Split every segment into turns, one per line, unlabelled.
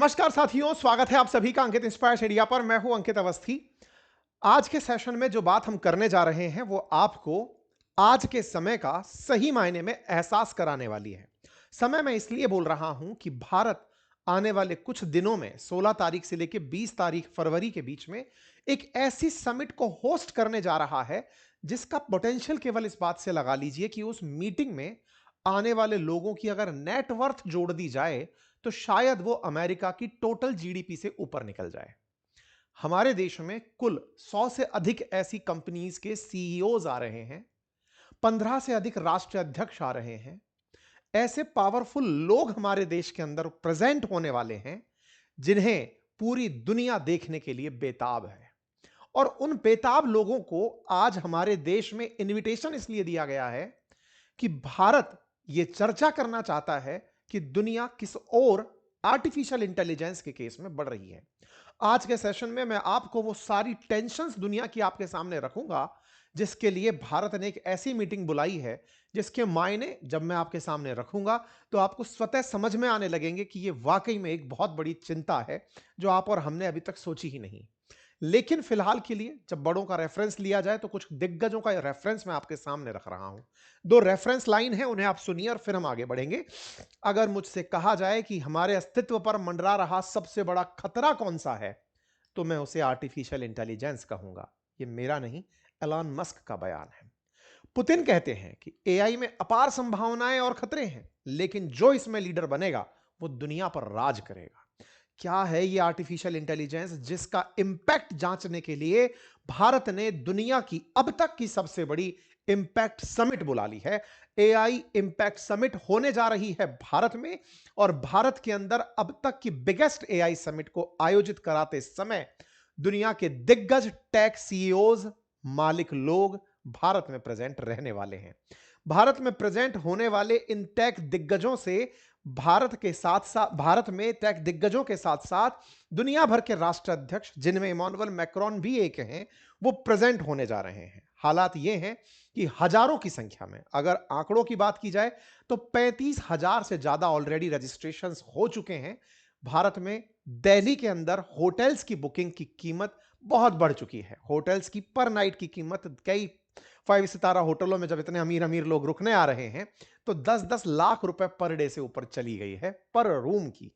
नमस्कार साथियों, स्वागत है आप सभी का अंकित इंस्पायर्स इंडिया पर। मैं हूं अंकित अवस्थी। आज के सेशन में जो बात हम करने जा रहे हैं वो आपको आज के समय का सही मायने में एहसास कराने वाली है। समय मैं इसलिए बोल रहा हूं कि भारत आने वाले कुछ दिनों में 16 तारीख से लेकर 20 तारीख फरवरी के बीच में एक ऐसी समिट को होस्ट करने जा रहा है जिसका पोटेंशियल केवल इस बात से लगा लीजिए कि उस मीटिंग में आने वाले लोगों की अगर नेटवर्थ जोड़ दी जाए तो शायद वो अमेरिका की टोटल जीडीपी से ऊपर निकल जाए। हमारे देश में कुल 100 से अधिक ऐसी कंपनीज के सीईओज आ रहे हैं, 15 से अधिक राष्ट्रीय अध्यक्ष आ रहे हैं। ऐसे पावरफुल लोग हमारे देश के अंदर प्रेजेंट होने वाले हैं जिन्हें पूरी दुनिया देखने के लिए बेताब है। और उन बेताब लोगों को आज हमारे देश में इनविटेशन इसलिए दिया गया है कि भारत यह चर्चा करना चाहता है कि दुनिया किस ओर आर्टिफिशियल इंटेलिजेंस के केस में बढ़ रही है। आज के सेशन में मैं आपको वो सारी टेंशन्स दुनिया की आपके सामने रखूंगा जिसके लिए भारत ने एक ऐसी मीटिंग बुलाई है जिसके मायने जब मैं आपके सामने रखूंगा तो आपको स्वतः समझ में आने लगेंगे कि यह वाकई में एक बहुत बड़ी चिंता है जो आप और हमने अभी तक सोची ही नहीं। लेकिन फिलहाल के लिए जब बड़ों का रेफरेंस लिया जाए तो कुछ दिग्गजों का रेफरेंस मैं आपके सामने रख रहा हूं। दो रेफरेंस लाइन है, उन्हें आप सुनिए और फिर हम आगे बढ़ेंगे। अगर मुझसे कहा जाए कि हमारे अस्तित्व पर मंडरा रहा सबसे बड़ा खतरा कौन सा है तो मैं उसे आर्टिफिशियल इंटेलिजेंस कहूंगा। यह मेरा नहीं, एलॉन मस्क का बयान है। पुतिन कहते हैं कि एआई में अपार संभावनाएं और खतरे हैं, लेकिन जो इसमें लीडर बनेगा वो दुनिया पर राज करेगा। क्या है ये आर्टिफिशियल इंटेलिजेंस जिसका इंपैक्ट जांचने के लिए भारत ने दुनिया की अब तक की सबसे बड़ी इंपैक्ट समिट बुला ली है। एआई इंपैक्ट समिट होने जा रही है भारत में, और भारत के अंदर अब तक की बिगेस्ट एआई समिट को आयोजित कराते समय दुनिया के दिग्गज टेक सीईओज, मालिक लोग भारत में प्रेजेंट रहने वाले हैं। भारत में प्रेजेंट होने वाले इन टेक दिग्गजों से भारत में टेक दिग्गजों के साथ साथ दुनिया भर के राष्ट्राध्यक्ष, जिनमें इमानुएल मैक्रोन भी एक हैं, वो प्रेजेंट होने जा रहे हैं। हालात ये हैं कि हजारों की संख्या में, अगर आंकड़ों की बात की जाए तो 35,000 से ज्यादा ऑलरेडी रजिस्ट्रेशंस हो चुके हैं। भारत में दिल्ली के अंदर होटल्स की बुकिंग की कीमत बहुत बढ़ चुकी है। होटल्स की पर नाइट की कीमत कई 5 सितारा होटलों में जब इतने अमीर अमीर लोग रुकने आ रहे हैं तो 10-10 लाख रुपए पर डे से ऊपर चली गई है पर रूम की।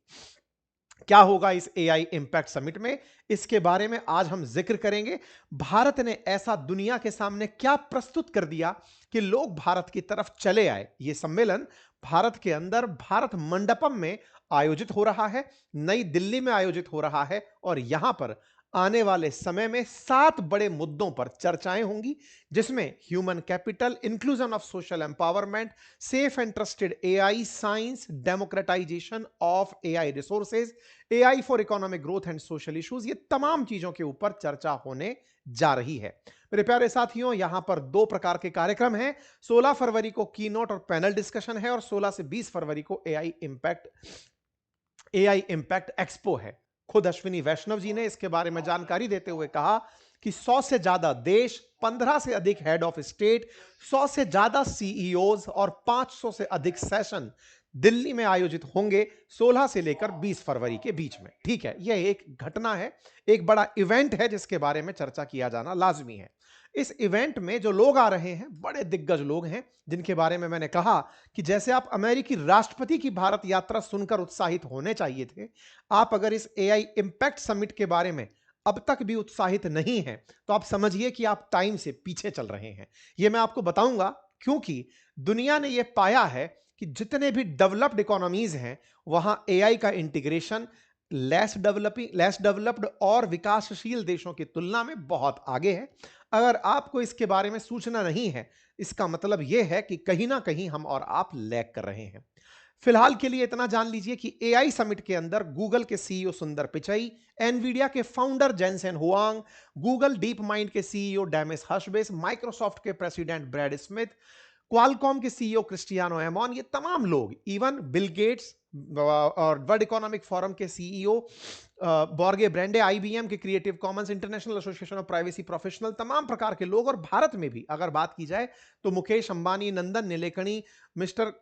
क्या होगा इस एआई इंपैक्ट समिट में, इसके बारे में आज हम जिक्र करेंगे। भारत ने ऐसा दुनिया के सामने क्या प्रस्तुत कर दिया कि लोग भारत की तरफ चले आए। यह सम्मेलन भारत के अंदर भारत मंडपम में आयोजित हो रहा है, नई दिल्ली में आयोजित हो रहा है, और यहां पर आने वाले समय में 7 बड़े मुद्दों पर चर्चाएं होंगी, जिसमें human capital, inclusion of social empowerment, safe and trusted AI, science, democratisation of AI resources, AI for economic growth and social issues, ये तमाम चीजों के ऊपर चर्चा होने जा रही है। मेरे प्यारे साथियों, यहां पर 2 प्रकार के कार्यक्रम हैं। 16 फरवरी को कीनोट और पैनल डिस्कशन है, और 16 से 20 फरवरी को एआई इंपैक्ट एक्सपो है। खुद अश्विनी वैष्णव जी ने इसके बारे में जानकारी देते हुए कहा कि 100 से ज्यादा देश, 15 से अधिक हेड ऑफ स्टेट, 100 से ज्यादा सीईओज और 500 से अधिक सेशन दिल्ली में आयोजित होंगे 16 से लेकर 20 फरवरी के बीच में। ठीक है, यह एक घटना है, एक बड़ा इवेंट है जिसके बारे में चर्चा किया जाना लाजमी है। इस इवेंट में जो लोग आ रहे हैं बड़े दिग्गज लोग हैं, जिनके बारे में मैंने कहा कि जैसे आप अमेरिकी राष्ट्रपति की भारत यात्रा सुनकर उत्साहित होने चाहिए थे, आप अगर इस एआई इंपैक्ट समिट के बारे में अब तक भी उत्साहित नहीं हैं तो आप समझिए कि आप टाइम से पीछे चल रहे हैं। यह मैं आपको बताऊंगा क्योंकि दुनिया ने यह पाया है कि जितने भी डेवलप्ड इकोनॉमीज हैं वहां एआई का इंटीग्रेशन लेस डेवलप्ड और विकासशील देशों की तुलना में बहुत आगे है। अगर आपको इसके बारे में सूचना नहीं है, इसका मतलब यह है कि कहीं ना कहीं हम और आप लैग कर रहे हैं। फिलहाल के लिए इतना जान लीजिए कि एआई समिट के अंदर गूगल के सीईओ सुंदर पिचाई, एनवीडिया के founder Jensen Huang, Google DeepMind के सीईओ डेमिस हर्शबेस, माइक्रोसॉफ्ट के प्रेसिडेंट ब्रैड स्मिथ, क्वालकॉम के सीईओ क्रिस्टियानो एमॉन, ये तमाम लोग, इवन बिल गेट्स और वर्ल्ड इकोनॉमिक फोरम के सीईओ बॉर्गे ब्रेंडे, आईबीएम के creative commons, international association of privacy professional, तमाम प्रकार के लोग। और भारत में भी अगर बात की जाए तो मुकेश अंबानी, नंदन नीलेकणी, मिस्टर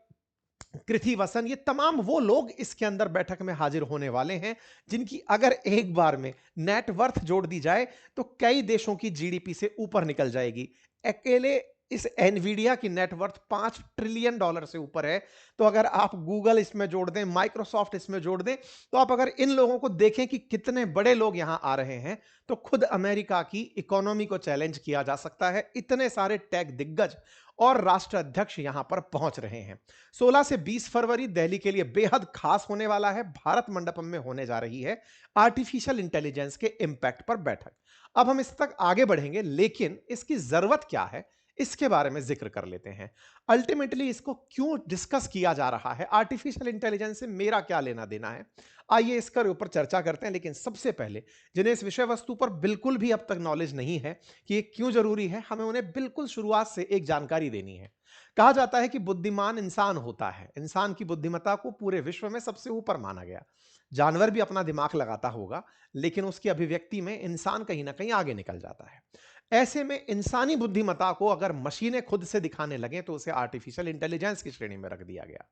कृथि वसन, ये तमाम वो लोग इसके अंदर बैठक में हाजिर होने वाले हैं जिनकी अगर एक बार में नेटवर्थ जोड़ दी जाए तो कई देशों की जीडीपी से ऊपर निकल जाएगी। अकेले इस एनवीडिया की नेटवर्थ $5 ट्रिलियन से ऊपर है। तो अगर आप गूगल इसमें जोड़ दें, माइक्रोसॉफ्ट इसमें जोड़ दें, तो आप अगर इन लोगों को देखें कि कितने बड़े लोग यहां आ रहे हैं, तो खुद अमेरिका की इकोनॉमी को चैलेंज किया जा सकता है। इतने सारे टेक दिग्गज और राष्ट्र अध्यक्ष यहां पर पहुंच रहे हैं। 16 से 20 फरवरी दिल्ली के लिए बेहद खास होने वाला है। भारत मंडपम में होने जा रही है आर्टिफिशियल इंटेलिजेंस के इंपैक्ट पर बैठक। अब हम इस तक आगे बढ़ेंगे, लेकिन इसकी जरूरत क्या है इसके बारे में जिक्र कर लेते हैं। अल्टीमेटली इसको क्यों डिस्कस किया जा रहा है, आर्टिफिशियल इंटेलिजेंस से मेरा क्या लेना देना है, आइए इसके ऊपर चर्चा करते हैं। लेकिन सबसे पहले जिन्हें इस विषय वस्तु पर बिल्कुल भी अब तक नॉलेज नहीं है कि ये क्यों जरूरी है, हमें उन्हें बिल्कुल शुरुआत से एक जानकारी देनी है। कहा जाता है कि बुद्धिमान इंसान होता है, इंसान की बुद्धिमत्ता को पूरे विश्व में सबसे ऊपर माना गया। जानवर भी अपना दिमाग लगाता होगा, लेकिन उसकी अभिव्यक्ति में इंसान कहीं ना कहीं आगे निकल जाता है। ऐसे में इंसानी बुद्धिमत्ता को अगर मशीनें खुद से दिखाने लगे तो उसे आर्टिफिशियल इंटेलिजेंस की श्रेणी में रख दिया गया।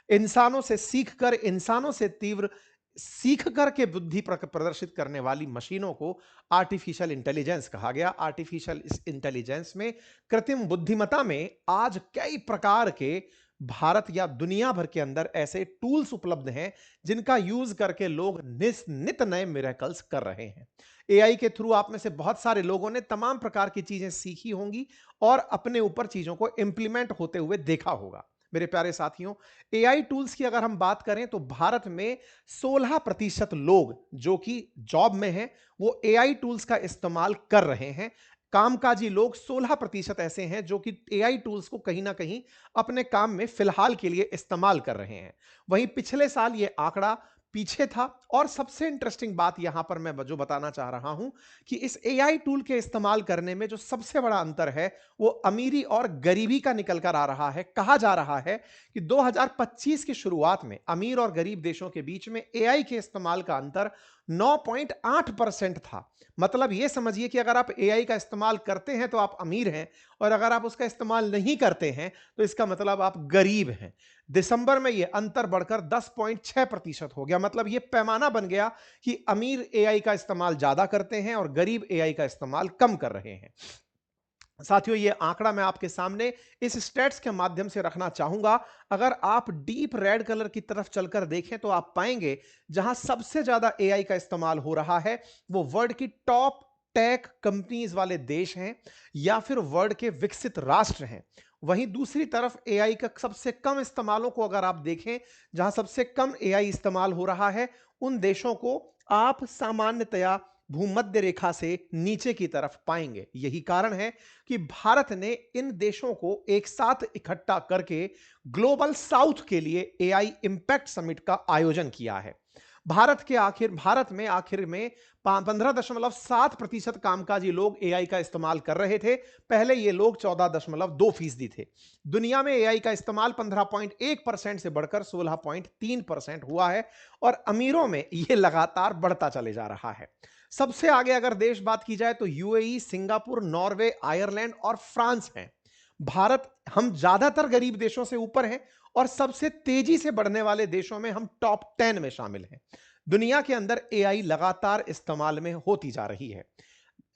इंसानों से सीखकर, इंसानों से तीव्र सीख कर के बुद्धि प्रदर्शित करने वाली मशीनों को आर्टिफिशियल इंटेलिजेंस कहा गया। आर्टिफिशियल इंटेलिजेंस में, कृत्रिम बुद्धिमत्ता में आज कई प्रकार के भारत या दुनिया भर के अंदर ऐसे टूल्स उपलब्ध हैं जिनका यूज करके लोग नित नए मिरेकल्स कर रहे हैं। एआई के थ्रू आप में से बहुत सारे लोगों ने तमाम प्रकार की चीजें सीखी होंगी और अपने ऊपर चीजों को इंप्लीमेंट होते हुए देखा होगा। मेरे प्यारे साथियों, एआई टूल्स की अगर हम बात करें तो भारत में 16% लोग जो कि जॉब में हैं वो एआई टूल्स का इस्तेमाल कर रहे हैं। कामकाजी लोग 16% ऐसे हैं जो कि एआई टूल्स को कहीं ना कहीं अपने काम में फिलहाल के लिए इस्तेमाल कर रहे हैं। वहीं पिछले साल ये आंकड़ा पीछे था। और सबसे इंटरेस्टिंग बात यहां पर मैं जो बताना चाह रहा हूं कि इस एआई टूल के इस्तेमाल करने में जो सबसे बड़ा अंतर है वो अमीरी और गरीबी का निकल कर आ रहा है। कहा जा रहा है कि 2025 की शुरुआत में अमीर और गरीब देशों के बीच में एआई के इस्तेमाल का अंतर 9.8% था। मतलब यह समझिए कि अगर आप एआई का इस्तेमाल करते हैं तो आप अमीर हैं, और अगर आप उसका इस्तेमाल नहीं करते हैं तो इसका मतलब आप गरीब हैं। दिसंबर में यह अंतर बढ़कर 10.6% हो गया। मतलब यह पैमाना बन गया कि अमीर एआई का इस्तेमाल ज्यादा करते हैं और गरीब एआई का इस्तेमाल कम कर रहे हैं। साथियों, यह आंकड़ा मैं आपके सामने इस स्टैट्स के माध्यम से रखना चाहूंगा। अगर आप डीप रेड कलर की तरफ चलकर देखें तो आप पाएंगे जहां सबसे ज्यादा एआई का इस्तेमाल हो रहा है वो वर्ल्ड की टॉप टेक कंपनीज वाले देश हैं या फिर वर्ल्ड के विकसित राष्ट्र हैं। वहीं दूसरी तरफ एआई का सबसे कम इस्तेमालों को अगर आप देखें, जहां सबसे कम एआई इस्तेमाल हो रहा है उन देशों को आप सामान्यतया भूमध्य रेखा से नीचे की तरफ पाएंगे। यही कारण है कि भारत ने इन देशों को एक साथ इकट्ठा करके ग्लोबल साउथ के लिए एआई इंपैक्ट समिट का आयोजन किया है। भारत में आखिर में 15.7% कामकाजी लोग एआई का इस्तेमाल कर रहे थे। पहले ये लोग 14.2% थे। दुनिया में एआई का इस्तेमाल 15.1% से बढ़कर 16.3% हुआ है और अमीरों में यह लगातार बढ़ता चले जा रहा है। सबसे आगे अगर देश बात की जाए तो यूएई, सिंगापुर, नॉर्वे, आयरलैंड और फ्रांस हैं। भारत, हम ज्यादातर गरीब देशों से ऊपर हैं और सबसे तेजी से बढ़ने वाले देशों में हम टॉप 10 में शामिल हैं। दुनिया के अंदर एआई लगातार इस्तेमाल में होती जा रही है।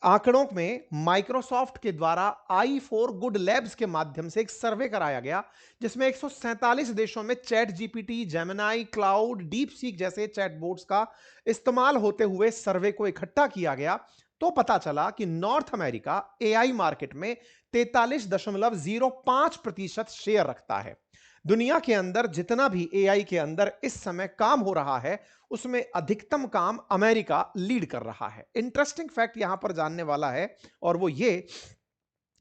आंकड़ों में माइक्रोसॉफ्ट के द्वारा आई फॉर गुड लैब्स के माध्यम से एक सर्वे कराया गया जिसमें 147 देशों में chat GPT, Gemini, cloud, deep seek जैसे चैटबॉट्स का इस्तेमाल होते हुए सर्वे को इकट्ठा किया गया। तो पता चला कि नॉर्थ अमेरिका एआई मार्केट में 43.05% शेयर रखता है। दुनिया के अंदर जितना भी एआई के अंदर इस समय काम हो रहा है उसमें अधिकतम काम अमेरिका लीड कर रहा है। इंटरेस्टिंग फैक्ट यहां पर जानने वाला है और वो ये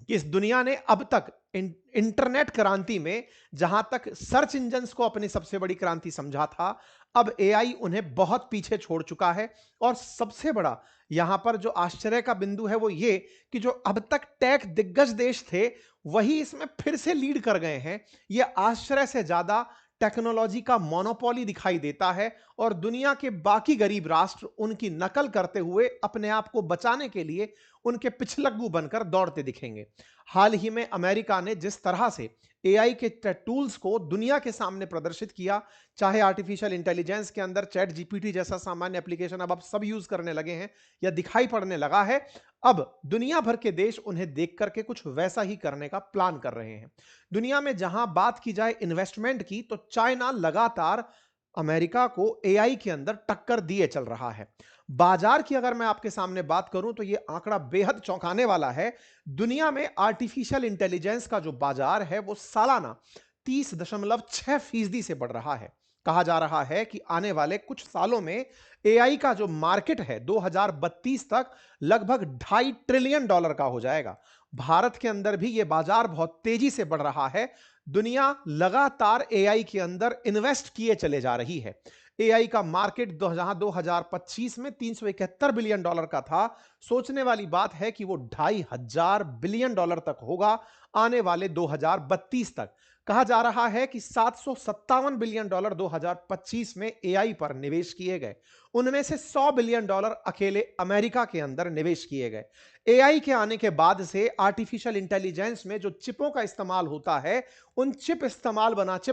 कि इस दुनिया ने अब तक इंटरनेट क्रांति में जहां तक सर्च इंजन्स को अपनी सबसे बड़ी क्रांति समझा था, अब एआई उन्हें बहुत पीछे छोड़ चुका है। और सबसे बड़ा यहां पर जो आश्चर्य का बिंदु है वो ये कि जो अब तक टेक दिग्गज देश थे वही इसमें फिर से लीड कर गए हैं। यह आश्चर्य से ज्यादा टेक्नोलॉजी का मोनोपोली दिखाई देता है और दुनिया के बाकी गरीब राष्ट्र उनकी नकल करते हुए अपने आप को बचाने के लिए उनके पिछलग्गू बनकर दौड़ते दिखेंगे। हाल ही में अमेरिका ने जिस तरह से एआई के टूल्स को दुनिया के सामने प्रदर्शित किया। चाहे आर्टिफिशियल इंटेलिजेंस के अंदर चैट जीपीटी जैसा सामान्य एप्लीकेशन अब आप सब यूज करने लगे हैं या दिखाई पड़ने लगा है, अब दुनिया भर के देश उन्हें देख करके कुछ वैसा ही करने का प्लान कर रहे हैं। दुनिया में जहां बात की जाए इन्वेस्टमेंट की, तो चाइना लगातार अमेरिका को एआई के अंदर टक्कर दिए चल रहा है। बाजार की अगर मैं आपके सामने बात करूं तो यह आंकड़ा बेहद चौंकाने वाला है। दुनिया में आर्टिफिशियल इंटेलिजेंस का जो बाजार है वो सालाना 30.6% से बढ़ रहा है। कहा जा रहा है कि आने वाले कुछ सालों में एआई का जो मार्केट है 2032 तक लगभग $2.5 ट्रिलियन का हो जाएगा। भारत के अंदर भी यह बाजार बहुत तेजी से बढ़ रहा है। दुनिया लगातार एआई के अंदर इन्वेस्ट किए चले जा रही है। एआई का मार्केट जहां 2025 में $371 बिलियन का था, सोचने वाली बात है कि वो $2,500 बिलियन तक होगा आने वाले 2032 तक। कहा जा रहा है कि $757 बिलियन 2025 में एआई पर निवेश किए गए, उनमें से $100 बिलियन अकेले अमेरिका के अंदर निवेश किए गए। एआई के आने के बाद से आर्टिफिशियल इंटेलिजेंस में जो चिपों का इस्तेमाल होता है, उन चिप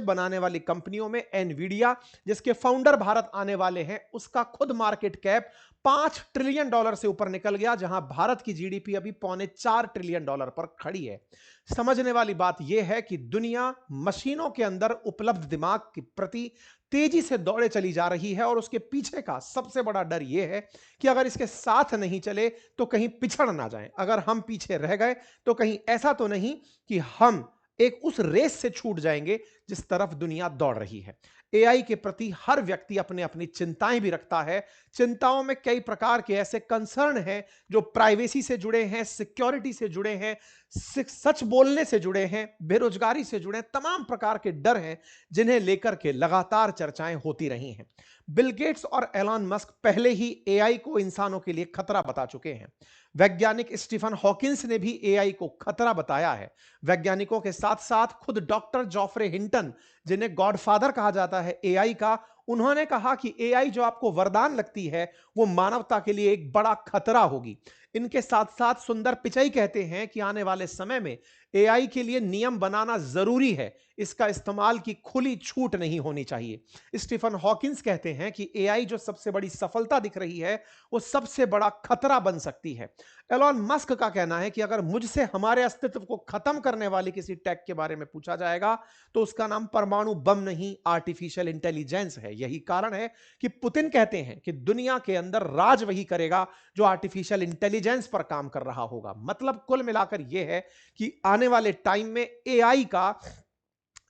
बनाने वाली कंपनियों में एनवीडिया, जिसके फाउंडर भारत आने वाले हैं, उसका खुद मार्केट कैप $5 ट्रिलियन से ऊपर निकल गया, जहां भारत की जीडीपी अभी $4.25 ट्रिलियन पर खड़ी है। समझने वाली बात यह है कि दुनिया मशीनों के अंदर उपलब्ध दिमाग के प्रति तेजी से दौड़े चली जा रही है और उसके पीछे का सबसे बड़ा डर यह है कि अगर इसके साथ नहीं चले तो कहीं पिछड़ ना जाएं। अगर हम पीछे रह गए तो कहीं ऐसा तो नहीं कि हम एक उस रेस से छूट जाएंगे जिस तरफ दुनिया दौड़ रही है। एआई के प्रति हर व्यक्ति अपने अपनी चिंताएं भी रखता है। चिंताओं में कई प्रकार के ऐसे कंसर्न हैं जो प्राइवेसी से जुड़े हैं, सिक्योरिटी से जुड़े हैं, सच बोलने से जुड़े हैं, बेरोजगारी से जुड़े, तमाम प्रकार के डर हैं जिन्हें लेकर के लगातार चर्चाएं होती रही हैं। बिल गेट्स और एलॉन मस्क पहले ही एआई को इंसानों के लिए खतरा बता चुके हैं। वैज्ञानिक स्टीफन हॉकिंस ने भी एआई को खतरा बताया है। वैज्ञानिकों के साथ साथ खुद डॉक्टर जॉफ्रे हिंटन, जिन्हें गॉडफादर कहा जाता है एआई का, उन्होंने कहा कि एआई जो आपको वरदान लगती है वो मानवता के लिए एक बड़ा खतरा होगी। इनके साथ साथ सुंदर पिचाई कहते हैं कि आने वाले समय में एआई के लिए नियम बनाना जरूरी है, इसका इस्तेमाल की खुली छूट नहीं होनी चाहिए। स्टीफन हॉकिंस कहते हैं कि एआई जो सबसे बड़ी सफलता दिख रही है वो सबसे बड़ा खतरा बन सकती है। एलॉन मस्क का कहना है कि अगर मुझसे हमारे अस्तित्व को खत्म करने वाली किसी टेक के बारे में पूछा जाएगा तो उसका नाम परमाणु बम नहीं, आर्टिफिशियल इंटेलिजेंस है। यही कारण है कि पुतिन कहते हैं कि दुनिया के अंदर राज वही करेगा जो आर्टिफिशियल इंटेलिजेंस पर काम कर रहा होगा। मतलब कुल मिलाकर यह है कि आने वाले टाइम में एआई का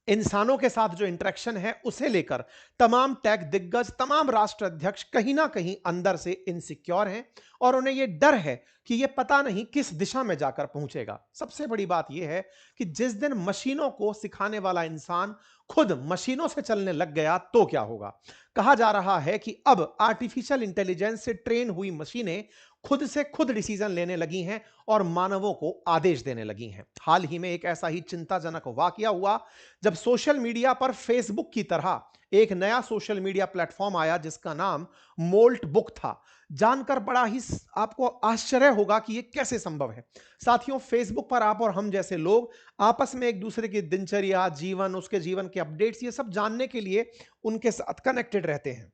इंसानों के साथ जो इंटरेक्शन है उसे लेकर तमाम टेक दिग्गज, तमाम राष्ट्र अध्यक्ष कहीं ना कहीं अंदर से इनसिक्योर हैं और उन्हें यह डर है कि यह पता नहीं किस दिशा में जाकर पहुंचेगा। सबसे बड़ी बात यह है कि जिस दिन मशीनों को सिखाने वाला इंसान खुद मशीनों से चलने लग गया तो क्या होगा। कहा जा रहा है कि अब आर्टिफिशियल इंटेलिजेंस से ट्रेन हुई मशीनें खुद से खुद डिसीजन लेने लगी हैं और मानवों को आदेश देने लगी हैं। हाल ही में एक ऐसा ही चिंताजनक वाकया हुआ जब सोशल मीडिया पर फेसबुक की तरह एक नया सोशल मीडिया प्लेटफॉर्म आया जिसका नाम मोल्ट बुक था। जानकर बड़ा ही आपको आश्चर्य होगा कि यह कैसे संभव है। साथियों, फेसबुक पर आप और हम जैसे लोग आपस में एक दूसरे की दिनचर्या, जीवन, उसके जीवन के अपडेट्स, ये सब जानने के लिए उनके साथ कनेक्टेड रहते हैं।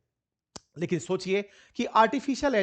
लेकिन सोचिए कि आर्टिफिशियल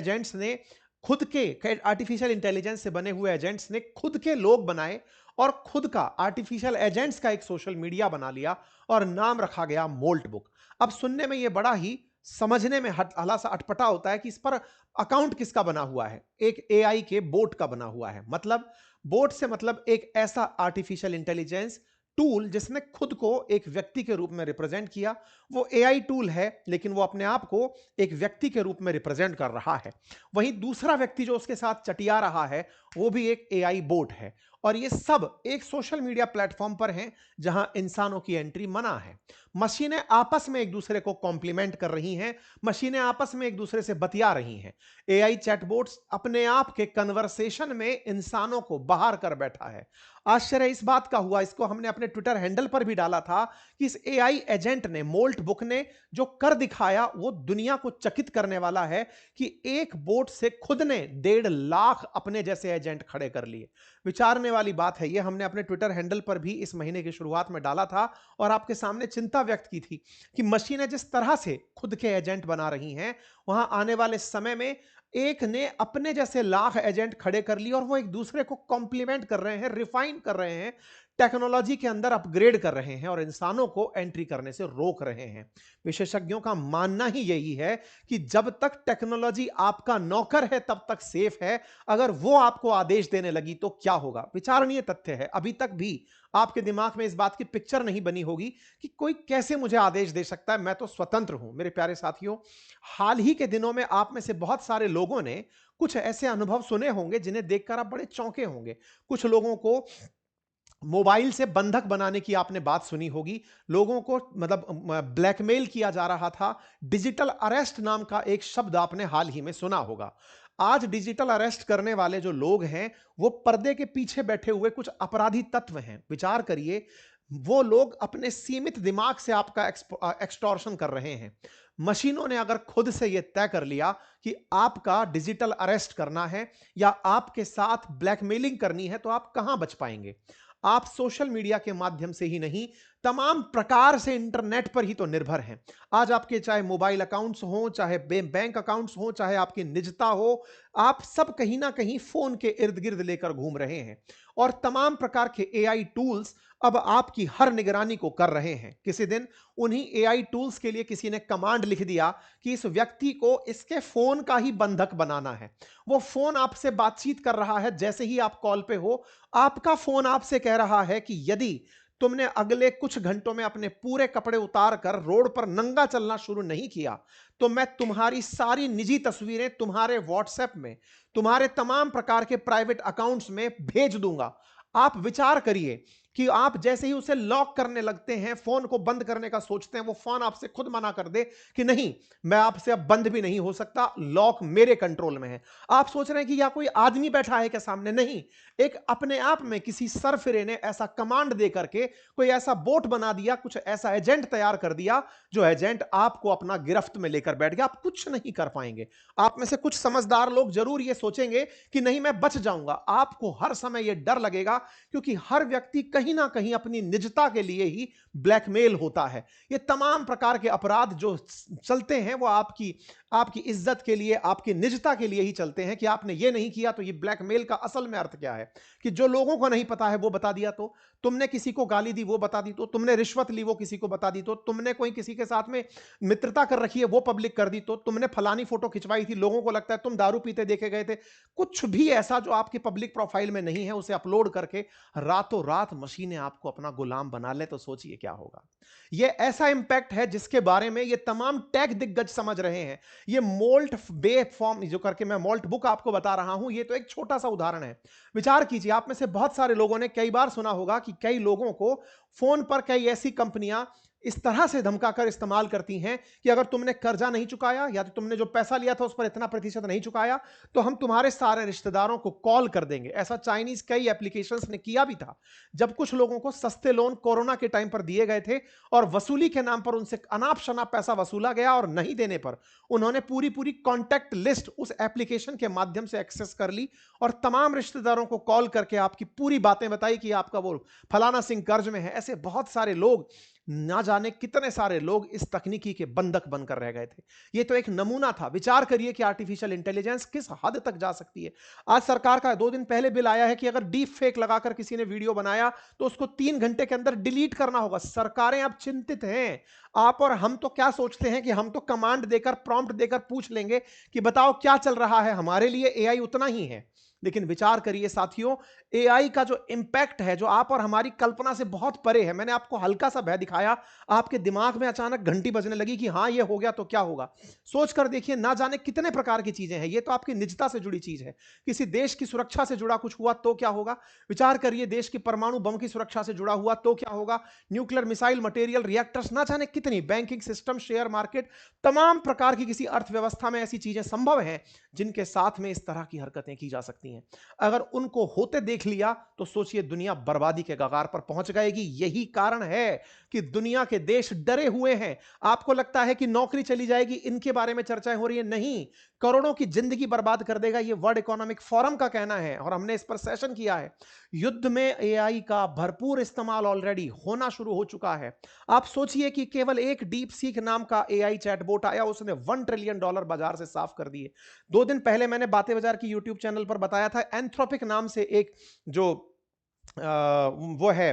इंटेलिजेंस से बने हुए एजेंट्स ने खुद के लोग बनाए और खुद का आर्टिफिशियल एजेंट्स का एक सोशल मीडिया बना लिया और नाम रखा गया मोल्ट बुक। अब सुनने में यह बड़ा ही समझने में हला सा अटपटा होता है कि इस पर अकाउंट किसका बना हुआ है। एक एआई के बोट का बना हुआ है। मतलब बोट से मतलब एक ऐसा आर्टिफिशियल इंटेलिजेंस टूल जिसने खुद को एक व्यक्ति के रूप में रिप्रेजेंट किया। वो एआई टूल है लेकिन वो अपने आप को एक व्यक्ति के रूप में रिप्रेजेंट कर रहा है। वहीं दूसरा व्यक्ति जो उसके साथ चटिया रहा है वो भी एक एआई बोट है और ये सब एक सोशल मीडिया प्लेटफॉर्म पर हैं जहां इंसानों की एंट्री मना है। मशीनें आपस में एक दूसरे को कॉम्प्लीमेंट कर रही हैं, मशीनें आपस में एक दूसरे से बतिया रही हैं। एआई चैटबॉट्स अपने आप के कन्वर्सेशन में इंसानों को बाहर कर बैठा है। आश्चर्य इस बात का हुआ, इसको हमने अपने ट्विटर हैंडल पर भी डाला था कि इस एआई एजेंट ने, मोल्ट बुक ने जो कर दिखाया वो दुनिया को चकित करने वाला है कि एक बोट से खुद ने 1.5 लाख अपने जैसे एजेंट खड़े कर लिए। विचारने वाली बात है। ये हमने अपने ट्विटर हैंडल पर भी इस महीने की शुरुआत में डाला था और आपके सामने चिंता व्यक्त की थी कि मशीनें जिस तरह से खुद के एजेंट बना रही हैं, वहां आने वाले समय में एक ने अपने जैसे लाख एजेंट खड़े कर लिए और वो एक दूसरे को कॉम्प्लीमेंट कर रहे हैं, रिफाइन कर रहे हैं, टेक्नोलॉजी के अंदर अपग्रेड कर रहे हैं और इंसानों को एंट्री करने से रोक रहे हैं। विशेषज्ञों का मानना ही यही है कि जब तक टेक्नोलॉजी आपका नौकर है तब तक सेफ है, अगर वो आपको आदेश देने लगी तो क्या होगा। विचारणीय तथ्य है, अभी तक भी आपके दिमाग में इस बात की पिक्चर नहीं बनी होगी कि कोई कैसे मुझे आदेश दे सकता है, मैं तो स्वतंत्र हूं। मेरे प्यारे साथियों, हाल ही के दिनों में आप में से बहुत सारे लोगों ने कुछ ऐसे अनुभव सुने होंगे जिन्हें देखकर आप बड़े चौंके होंगे। कुछ लोगों को मोबाइल से बंधक बनाने की आपने बात सुनी होगी, लोगों को मतलब ब्लैकमेल किया जा रहा था। डिजिटल अरेस्ट नाम का एक शब्द आपने हाल ही में सुना होगा। आज डिजिटल अरेस्ट करने वाले जो लोग हैं, वो पर्दे के पीछे बैठे हुए कुछ अपराधी तत्व हैं। विचार करिए, वो लोग अपने सीमित दिमाग से आपका एक्सटॉर्शन कर रहे हैं। मशीनों ने अगर खुद से यह तय कर लिया कि आपका डिजिटल अरेस्ट करना है या आपके साथ ब्लैकमेलिंग करनी है, तो आप कहां बच पाएंगे। आप सोशल मीडिया के माध्यम से ही नहीं, तमाम प्रकार से इंटरनेट पर ही तो निर्भर हैं। आज आपके चाहे मोबाइल अकाउंट्स हो, चाहे बैंक अकाउंट्स हो, चाहे आपकी निजता हो, आप सब कहीं ना कहीं फोन के इर्द गिर्द लेकर घूम रहे हैं और तमाम प्रकार के एआई टूल्स अब आपकी हर निगरानी को कर रहे हैं। किसी दिन उन्हीं एआई टूल्स के लिए किसी ने कमांड लिख दिया कि इस व्यक्ति को इसके फोन का ही बंधक बनाना है। वो फोन आपसे बातचीत कर रहा है, जैसे ही आप कॉल पे हो, आपका फोन आपसे कह रहा है कि यदि तुमने अगले कुछ घंटों में अपने पूरे कपड़े उतार कर रोड पर नंगा चलना शुरू नहीं किया, तो मैं तुम्हारी सारी निजी तस्वीरें तुम्हारे व्हाट्सएप में, तुम्हारे तमाम प्रकार के प्राइवेट अकाउंट्स में भेज दूंगा। आप विचार करिए कि आप जैसे ही उसे लॉक करने लगते हैं, फोन को बंद करने का सोचते हैं, वो फोन आपसे खुद मना कर दे कि नहीं, मैं आपसे अब बंद भी नहीं हो सकता, लॉक मेरे कंट्रोल में है। आप सोच रहे हैं कि या कोई आदमी बैठा है क्या सामने, नहीं, एक अपने आप में किसी सरफिरे ने ऐसा कमांड दे करके कोई ऐसा बोट बना दिया, कुछ ऐसा एजेंट तैयार कर दिया, जो एजेंट आपको अपना गिरफ्त में लेकर बैठ गया। आप कुछ नहीं कर पाएंगे। आप में से कुछ समझदार लोग जरूर ये सोचेंगे कि नहीं, मैं बच जाऊंगा। आपको हर समय यह डर लगेगा, क्योंकि हर व्यक्ति कहीं ना कहीं अपनी निजता के लिए ही ब्लैकमेल होता है। ये तमाम प्रकार के अपराध जो चलते हैं, वो आपकी आपकी इज्जत के लिए, आपकी निजता के लिए ही चलते हैं कि आपने ये नहीं किया। तो ये ब्लैकमेल का असल में अर्थ क्या है कि जो लोगों को नहीं पता है वो बता दिया, तो तुमने किसी को गाली दी वो बता दी, तो तुमने रिश्वत ली वो किसी को बता दी, तो तुमने कोई किसी के साथ में मित्रता कर रखी है वो पब्लिक कर दी, तो तुमने फलानी फोटो खिंचवाई थी, लोगों को लगता है तुम दारू पीते देखे गए थे। कुछ भी ऐसा जो आपके पब्लिक प्रोफाइल में नहीं है, उसे अपलोड करके रातों रात मशीनें आपको अपना गुलाम बना ले, तो सोचिए क्या होगा। यह ऐसा इंपैक्ट है जिसके बारे में ये तमाम टेक दिग्गज समझ रहे हैं। ये मोल्ट बे फॉर्म जो करके मैं मोल्ट बुक आपको बता रहा हूं, ये तो एक छोटा सा उदाहरण है। विचार कीजिए, आप में से बहुत सारे लोगों ने कई बार सुना होगा कि कई लोगों को फोन पर कई ऐसी कंपनियां इस तरह से धमकाकर इस्तेमाल करती हैं कि अगर तुमने कर्जा नहीं चुकाया या तो तुमने जो पैसा लिया था उस पर इतना प्रतिशत नहीं चुकाया, तो हम तुम्हारे सारे रिश्तेदारों को कॉल कर देंगे। ऐसा चाइनीज कई एप्लीकेशंस ने किया भी था। जब कुछ लोगों को सस्ते लोन कोरोना के टाइम पर दिए गए थे और वसूली के नाम पर उनसे अनाप शनाप पैसा वसूला गया और नहीं देने पर उन्होंने पूरी पूरी कॉन्टैक्ट लिस्ट उस एप्लीकेशन के माध्यम से एक्सेस कर ली और तमाम रिश्तेदारों को कॉल करके आपकी पूरी बातें बताई कि आपका वो फलाना सिंह कर्ज में है। ऐसे बहुत सारे लोग, ना जाने कितने सारे लोग इस तकनीकी के बंधक बनकर रह गए थे। यह तो एक नमूना था। विचार करिए कि आर्टिफिशियल इंटेलिजेंस किस हद तक जा सकती है। आज सरकार का 2 दिन पहले बिल आया है कि अगर डीप फेक लगाकर किसी ने वीडियो बनाया तो उसको 3 घंटे के अंदर डिलीट करना होगा। सरकारें अब चिंतित हैं। आप और हम तो क्या सोचते हैं कि हम तो कमांड देकर, प्रॉम्प्ट देकर पूछ लेंगे कि बताओ क्या चल रहा है। हमारे लिए एआई उतना ही है। लेकिन विचार करिए साथियों, एआई का जो इंपैक्ट है, जो आप और हमारी कल्पना से बहुत परे है। मैंने आपको हल्का सा भय दिखाया, आपके दिमाग में अचानक घंटी बजने लगी कि हां ये हो गया तो क्या होगा। सोच कर देखिए, ना जाने कितने प्रकार की चीजें हैं। ये तो आपकी निजता से जुड़ी चीज है। किसी देश की सुरक्षा से जुड़ा कुछ हुआ तो क्या होगा। विचार करिए, देश की परमाणु बम की सुरक्षा से जुड़ा हुआ तो क्या होगा। न्यूक्लियर मिसाइल, मटेरियल, रिएक्टर्स, ना जाने कितनी बैंकिंग सिस्टम, शेयर मार्केट, तमाम प्रकार की किसी अर्थव्यवस्था में ऐसी चीजें संभव हैं जिनके साथ में इस तरह की हरकतें की जा सकती हैं। अगर उनको होते देख लिया तो सोचिए दुनिया बर्बादी के कगार पर पहुंच जाएगी। यही कारण है कि दुनिया के देश डरे हुए हैं। आपको लगता है कि नौकरी चली जाएगी, इनके बारे में चर्चाएं हो रही है, नहीं, करोड़ों की जिंदगी बर्बाद कर देगा, यह वर्ल्ड इकोनॉमिक फोरम का कहना है और हमने इस पर सेशन किया है। युद्ध में एआई का भरपूर इस्तेमाल ऑलरेडी होना शुरू हो चुका है। आप सोचिए कि केवल एक डीप सीक नाम का एआई चैटबॉट आया, उसने $1 ट्रिलियन बाजार से साफ कर दिए। 2 दिन पहले मैंने बातें बाजार की यूट्यूब चैनल पर बताया था, एंथ्रोपिक नाम से एक जो वो है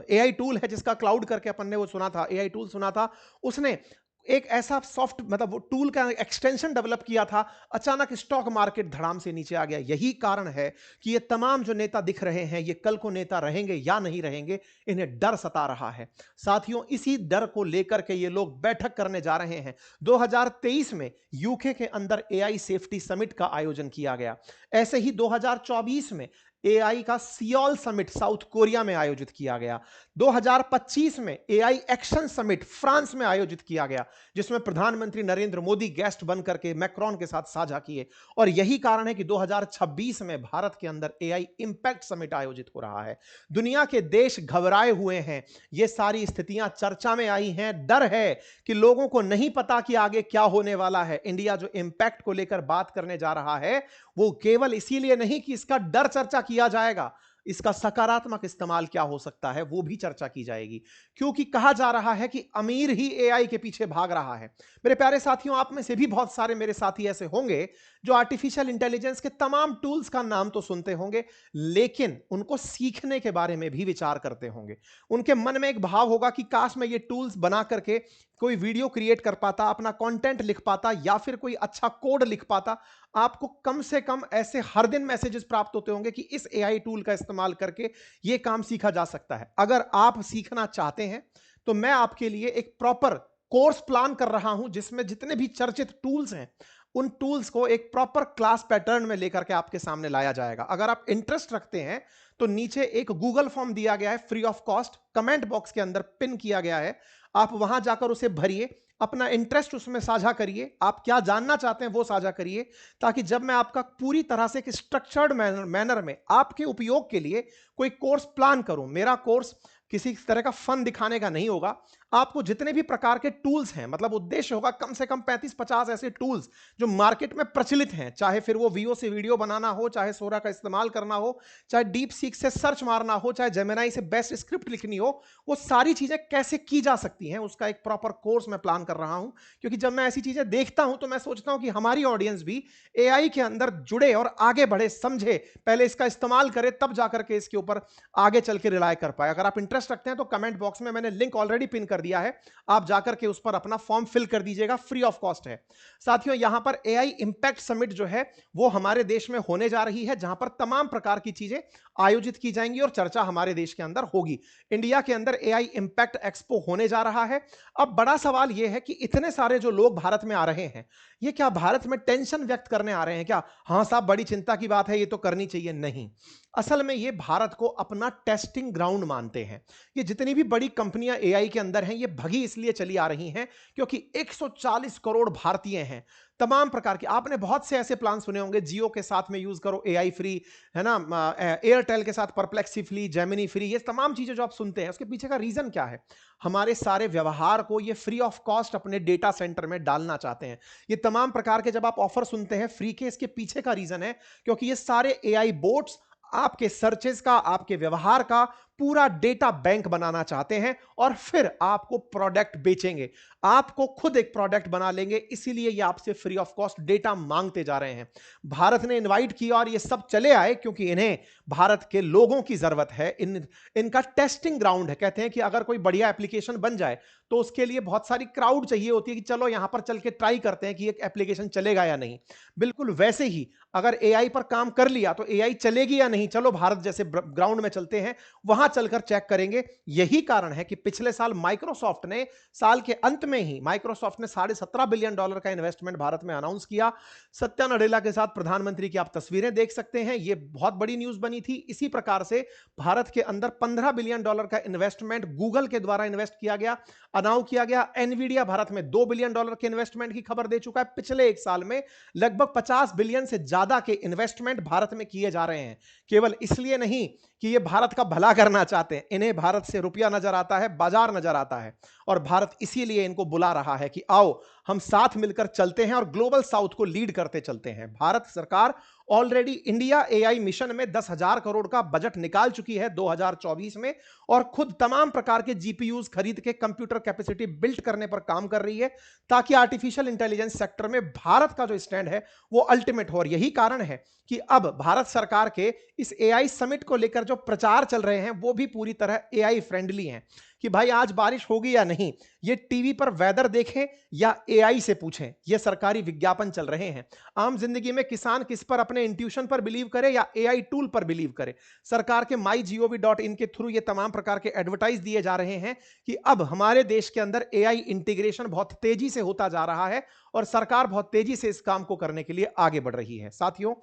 एआई टूल है, जिसका क्लाउड करके अपन ने वो सुना था, एआई टूल सुना था, उसने एक ऐसा सॉफ्ट मतलब वो टूल का एक्सटेंशन डेवलप किया था, अचानक स्टॉक मार्केट धड़ाम से नीचे आ गया। यही कारण है कि ये तमाम जो नेता दिख रहे हैं, ये कल को नेता रहेंगे या नहीं रहेंगे, इन्हें डर सता रहा है। साथियों, इसी डर को लेकर के ये लोग बैठक करने जा रहे हैं। 2023 में यूके के अंदर एआई सेफ्टी समिट का आयोजन किया गया। ऐसे ही 2024 में एआई का सियोल समिट साउथ कोरिया में आयोजित किया गया। 2025 में एआई एक्शन समिट फ्रांस में आयोजित किया गया, जिसमें प्रधानमंत्री नरेंद्र मोदी गेस्ट बनकर के मैक्रोन के साथ साझा किए। और यही कारण है कि 2026 में भारत के अंदर एआई इंपैक्ट समिट आयोजित हो रहा है। दुनिया के देश घबराए हुए हैं, ये सारी स्थितियां चर्चा में आई हैं। डर है कि लोगों को नहीं पता कि आगे क्या होने वाला है। इंडिया जो इंपैक्ट को लेकर बात करने जा रहा है, वो केवल इसीलिए नहीं कि इसका डर चर्चा किया जाएगा, इसका सकारात्मक इस्तेमाल क्या हो सकता है वो भी चर्चा की जाएगी। क्योंकि कहा जा रहा है कि अमीर ही एआई के पीछे भाग रहा है। मेरे प्यारे साथियों, आप में से भी बहुत सारे मेरे साथी ऐसे होंगे जो आर्टिफिशियल इंटेलिजेंस के तमाम टूल्स का नाम तो सुनते होंगे, लेकिन उनको सीखने के बारे में भी विचार करते होंगे। उनके मन में एक भाव होगा कि काश मैं ये टूल्स बना करके कोई वीडियो क्रिएट कर पाता, अपना कंटेंट लिख पाता, या फिर कोई अच्छा कोड लिख पाता। आपको कम से कम ऐसे हर दिन मैसेजेस प्राप्त होते होंगे कि इस एआई टूल का इस्तेमाल करके यह काम सीखा जा सकता है। अगर आप सीखना चाहते हैं तो मैं आपके लिए एक प्रॉपर कोर्स प्लान कर रहा हूं, जिसमें जितने भी चर्चित टूल्स हैं उन टूल्स को एक प्रॉपर क्लास पैटर्न में लेकर के आपके सामने लाया जाएगा। अगर आप इंटरेस्ट रखते हैं तो नीचे एक गूगल फॉर्म दिया गया है, free of cost, comment box के अंदर पिन किया गया है। आप वहां जाकर उसे भरिए, अपना इंटरेस्ट उसमें साझा करिए, आप क्या जानना चाहते हैं वो साझा करिए, ताकि जब मैं आपका पूरी तरह से एक स्ट्रक्चर्ड मैनर में आपके उपयोग के लिए कोई कोर्स प्लान करूं। मेरा कोर्स किसी तरह का फन दिखाने का नहीं होगा। आपको जितने भी प्रकार के टूल्स हैं, मतलब उद्देश्य होगा कम से कम 35-50 ऐसे टूल्स जो मार्केट में प्रचलित हैं, चाहे फिर वो वीओ से वीडियो बनाना हो, चाहे सोरा का इस्तेमाल करना हो, चाहे डीप सीक से सर्च मारना हो, चाहे जेमिनाई से बेस्ट स्क्रिप्ट लिखनी हो, वो सारी चीजें कैसे की जा सकती हैं उसका एक प्रॉपर कोर्स मैं प्लान कर रहा हूं। क्योंकि जब मैं ऐसी चीजें देखता हूं तो मैं सोचता हूं कि हमारी ऑडियंस भी एआई के अंदर जुड़े और आगे बढ़े, समझे, पहले इसका इस्तेमाल करे, तब जाकर के इसके ऊपर आगे चल के रिलाय कर पाए। अगर आप इंटरेस्ट रखते हैं तो कमेंट बॉक्स में मैंने लिंक ऑलरेडी पिन कर दिया है, आप जाकर के उस पर अपना फॉर्म फिल कर दीजिएगा, फ्री ऑफ कॉस्ट है। साथियों, यहां पर एआई इंपैक्ट समिट जो है वो हमारे देश में होने जा रही है, जहां पर तमाम प्रकार की चीजें आयोजित की जाएंगी और चर्चा हमारे देश के अंदर होगी। इंडिया के अंदर एआई इंपैक्ट एक्सपो होने जा रहा है। अब बड़ा सवाल यह है कि इतने सारे जो लोग भारत में आ रहे हैं, ये क्या भारत में टेंशन व्यक्त करने आ रहे हैं क्या? हाँ साहब, बड़ी चिंता की बात है, ये तो करनी चाहिए। नहीं, असल में ये भारत को अपना टेस्टिंग ग्राउंड मानते हैं। ये जितनी भी बड़ी कंपनियां एआई के अंदर हैं, ये भगी इसलिए चली आ रही हैं क्योंकि 140 करोड़ भारतीय हैं। तमाम प्रकार के आपने बहुत से ऐसे प्लान सुने होंगे, जियो के साथ में यूज करो एआई फ्री, है ना, एयरटेल के साथ परप्लेक्सी फ्री, जेमिनी फ्री, ये तमाम चीजें जो आप सुनते हैं उसके पीछे का रीजन क्या है? हमारे सारे व्यवहार को ये फ्री ऑफ कॉस्ट अपने डेटा सेंटर में डालना चाहते हैं। ये तमाम प्रकार के जब आप ऑफर सुनते हैं फ्री के, इसके पीछे का रीजन है क्योंकि ये सारे एआई बोट्स आपके सर्चेस का, आपके व्यवहार का पूरा डेटा बैंक बनाना चाहते हैं और फिर आपको प्रोडक्ट बेचेंगे, आपको खुद एक प्रोडक्ट बना लेंगे। इसीलिए ये आपसे फ्री ऑफ कॉस्ट डेटा मांगते जा रहे हैं। भारत ने इनवाइट किया और ये सब चले आए क्योंकि इन्हें भारत के लोगों की जरूरत है। इनका टेस्टिंग ग्राउंड है। कहते हैं कि अगर कोई बढ़िया एप्लीकेशन बन जाए तो उसके लिए बहुत सारी क्राउड चाहिए होती है कि चलो यहां पर चल के ट्राई करते हैं कि एक एप्लीकेशन चलेगा या नहीं। बिल्कुल वैसे ही अगर एआई पर काम कर लिया तो एआई चलेगी या नहीं, चलो भारत जैसे ग्राउंड में चलते हैं, वहां वहां चलकर चेक करेंगे। यही कारण है कि पिछले साल माइक्रोसॉफ्ट ने साल के अंत में ही माइक्रोसॉफ्ट ने $17.5 बिलियन का इन्वेस्टमेंट भारत में अनाउंस किया। सत्या नडेला के साथ प्रधानमंत्री की आप तस्वीरें देख सकते हैं। यह बहुत बड़ी न्यूज बनी थी। इसी प्रकार से भारत के अंदर $15 बिलियन का इन्वेस्टमेंट गूगल के द्वारा इन्वेस्ट किया गया, अनाउंस किया गया। एनवीडिया भारत में $2 बिलियन के इन्वेस्टमेंट की खबर दे चुका है। पिछले एक साल में लगभग 50 बिलियन से ज्यादा के इन्वेस्टमेंट भारत में किए जा रहे हैं। केवल इसलिए नहीं कि ये भारत का भला करना चाहते हैं, इन्हें भारत से रुपया नजर आता है, बाजार नजर आता है, और भारत इसीलिए इनको बुला रहा है कि आओ हम साथ मिलकर चलते हैं और ग्लोबल साउथ को लीड करते चलते हैं। भारत सरकार ऑलरेडी इंडिया एआई मिशन में 10,000 करोड़ का बजट निकाल चुकी है 2024 में, और खुद तमाम प्रकार के जीपीयूज खरीद के कंप्यूटर कैपेसिटी बिल्ड करने पर काम कर रही है, ताकि आर्टिफिशियल इंटेलिजेंस सेक्टर में भारत का जो स्टैंड है वो अल्टीमेट हो। और यही कारण है कि अब भारत सरकार के इस एआई समिट को लेकर जो प्रचार चल रहे हैं वो भी पूरी तरह एआई फ्रेंडली हैं, कि भाई आज बारिश होगी या नहीं, ये टीवी पर वेदर देखें या एआई से पूछें, ये सरकारी विज्ञापन चल रहे हैं। आम जिंदगी में किसान किस पर, अपने इंट्यूशन पर बिलीव करे या एआई टूल पर बिलीव करे? सरकार के mygov.in के थ्रू ये तमाम प्रकार के एडवर्टाइज दिए जा रहे हैं कि अब हमारे देश के अंदर एआई इंटीग्रेशन बहुत तेजी से होता जा रहा है और सरकार बहुत तेजी से इस काम को करने के लिए आगे बढ़ रही है। साथियों,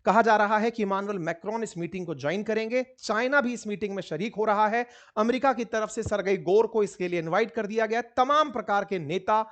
कहा जा रहा है कि इमानुएल मैक्रोन इस मीटिंग को ज्वाइन करेंगे। चाइना भी इस मीटिंग में शरीक हो रहा है। अमेरिका की तरफ से सरगई गोर को इसके लिए इनवाइट कर दिया गया। तमाम प्रकार के नेता,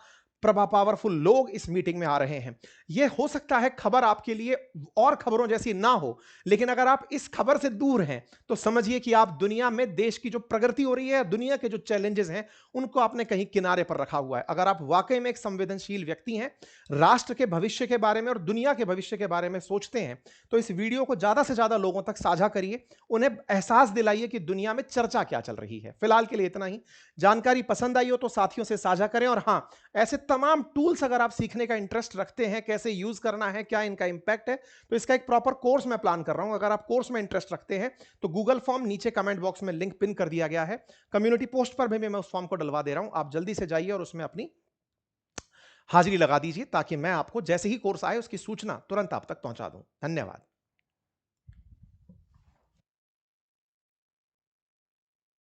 पावरफुल लोग इस मीटिंग में आ रहे हैं। यह हो सकता है खबर आपके लिए और खबरों जैसी ना हो, लेकिन अगर आप इस खबर से दूर हैं तो समझिए कि आप दुनिया में देश की जो प्रगति हो रही है, दुनिया के जो चैलेंजेस हैं, उनको आपने कहीं किनारे पर रखा हुआ है। अगर आप वाकई में एक संवेदनशील व्यक्ति हैं, राष्ट्र के भविष्य के बारे में और दुनिया के भविष्य के बारे में सोचते हैं, तो इस वीडियो को ज्यादा से ज्यादा लोगों तक साझा करिए। उन्हें एहसास दिलाइए कि दुनिया में चर्चा क्या चल रही है। फिलहाल के लिए इतना ही। जानकारी पसंद आई हो तो साथियों से साझा करें, और हां, ऐसे तमाम टूल्स अगर आप सीखने का इंटरेस्ट रखते हैं, कैसे यूज करना है, क्या इनका इंपैक्ट है, तो इसका एक प्रॉपर कोर्स मैं प्लान कर रहा हूं। अगर आप कोर्स में इंटरेस्ट रखते हैं तो गूगल फॉर्म नीचे कमेंट बॉक्स में लिंक पिन कर दिया गया है। कम्युनिटी पोस्ट पर भी मैं उस फॉर्म को डलवा दे रहा हूं। आप जल्दी से जाइए और उसमें अपनी हाजिरी लगा दीजिए, ताकि मैं आपको जैसे ही कोर्स आए उसकी सूचना तुरंत आप तक पहुंचा दूं। धन्यवाद।